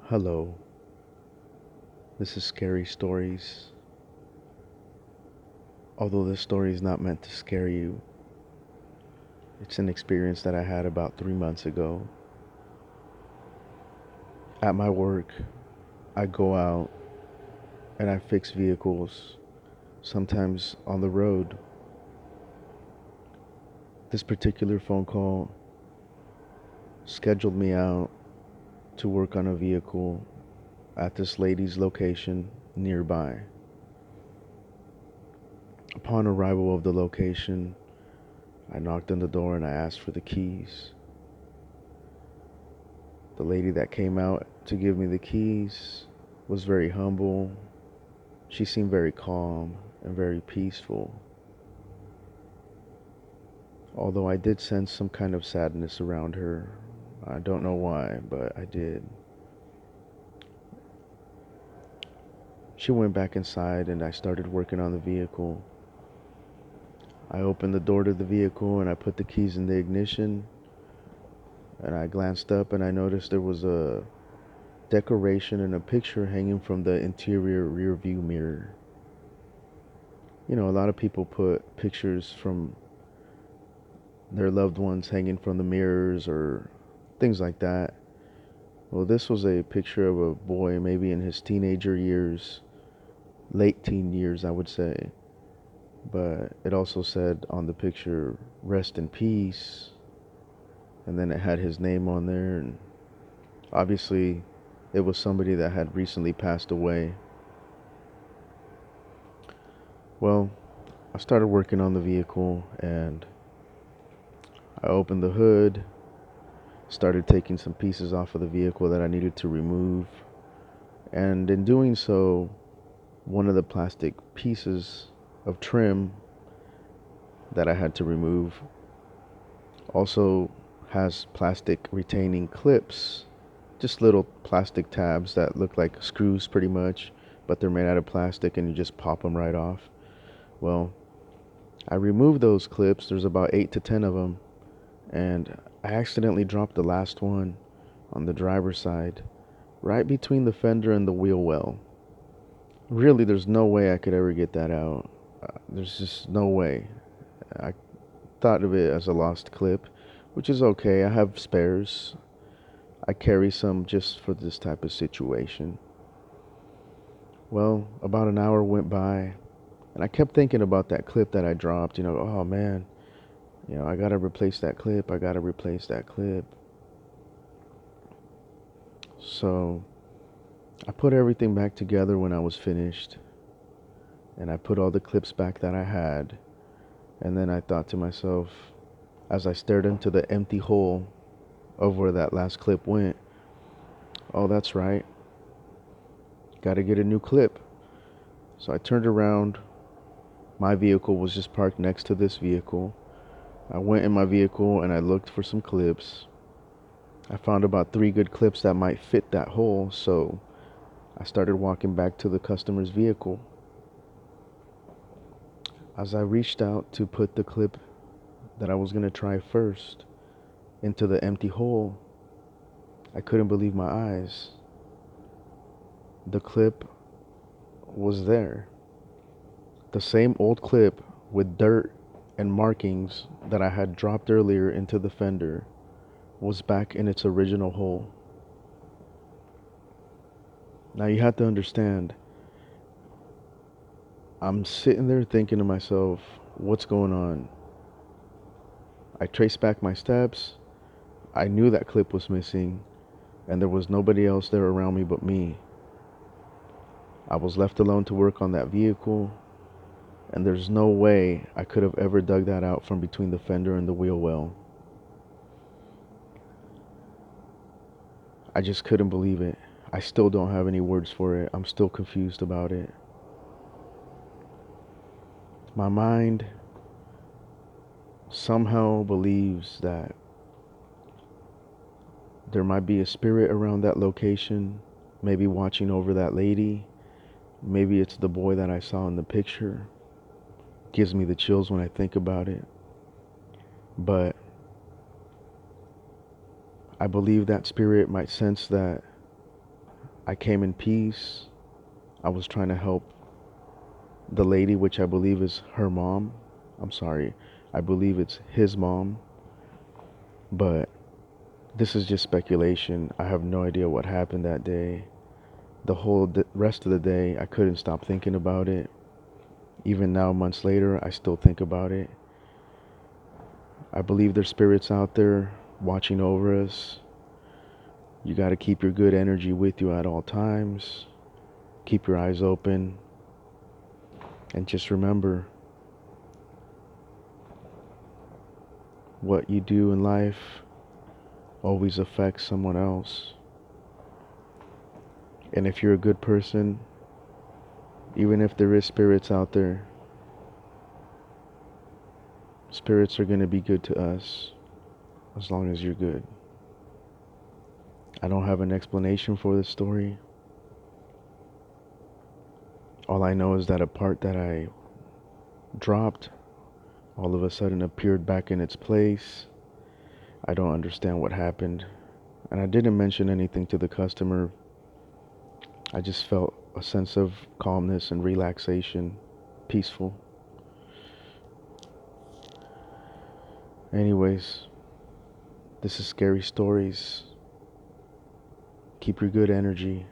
Hello, this is Scary Stories. Although this story is not meant to scare you, it's an experience that I had about 3 months ago. At my work, I go out and I fix vehicles, sometimes on the road. This particular phone call scheduled me out to work on a vehicle at this lady's location nearby. Upon arrival of the location, I knocked on the door and I asked for the keys. The lady that came out to give me the keys was very humble. She seemed very calm and very peaceful. Although I did sense some kind of sadness around her. I don't know why, but I did. She went back inside and I started working on the vehicle. I opened the door to the vehicle and I put the keys in the ignition. And I glanced up and I noticed there was a decoration and a picture hanging from the interior rear view mirror. You know, a lot of people put pictures from their loved ones hanging from the mirrors or things like that. Well, this was a picture of a boy, maybe in his teenager years, late teen years, I would say. But it also said on the picture, rest in peace. And then it had his name on there. And obviously, it was somebody that had recently passed away. Well, I started working on the vehicle and I opened the hood, started taking some pieces off of the vehicle that I needed to remove. And in doing so, one of the plastic pieces of trim that I had to remove also has plastic retaining clips, just little plastic tabs that look like screws pretty much, but they're made out of plastic and you just pop them right off. Well, I removed those clips. There's about 8 to 10 of them, and I accidentally dropped the last one on the driver's side, right between the fender and the wheel well. Really, there's no way I could ever get that out. There's just no way. I thought of it as a lost clip, which is okay. I have spares. I carry some just for this type of situation. Well, about an hour went by, and I kept thinking about that clip that I dropped. Oh man, I gotta replace that clip. I gotta replace that clip. So I put everything back together when I was finished, and I put all the clips back that I had. And then I thought to myself, as I stared into the empty hole of where that last clip went, oh, that's right, gotta get a new clip. So I turned around. My vehicle was just parked next to this vehicle. I went in my vehicle and I looked for some clips. I found about 3 good clips that might fit that hole, so I started walking back to the customer's vehicle. As I reached out to put the clip that I was going to try first into the empty hole, I couldn't believe my eyes. The clip was there. The same old clip with dirt and markings that I had dropped earlier into the fender was back in its original hole. Now you have to understand, I'm sitting there thinking to myself, what's going on? I traced back my steps. I knew that clip was missing, and there was nobody else there around me but me. I was left alone to work on that vehicle, and there's no way I could have ever dug that out from between the fender and the wheel well. I just couldn't believe it. I still don't have any words for it. I'm still confused about it. My mind somehow believes that there might be a spirit around that location, maybe watching over that lady. Maybe it's the boy that I saw in the picture. Gives me the chills when I think about it. But I believe that spirit might sense that I came in peace. I was trying to help the lady, which I believe is her mom. I'm sorry, I believe it's his mom, but this is just speculation. I have no idea what happened that day. The whole rest of the day, I couldn't stop thinking about it. Even now, months later, I still think about it. I believe there's spirits out there watching over us. You got to keep your good energy with you at all times. Keep your eyes open. And just remember, what you do in life always affects someone else. And if you're a good person, even if there is spirits out there, spirits are going to be good to us as long as you're good. I don't have an explanation for this story. All I know is that a part that I dropped all of a sudden appeared back in its place. I don't understand what happened. And I didn't mention anything to the customer. I just felt a sense of calmness and relaxation, peaceful. Anyways, this is Scary Stories. Keep your good energy.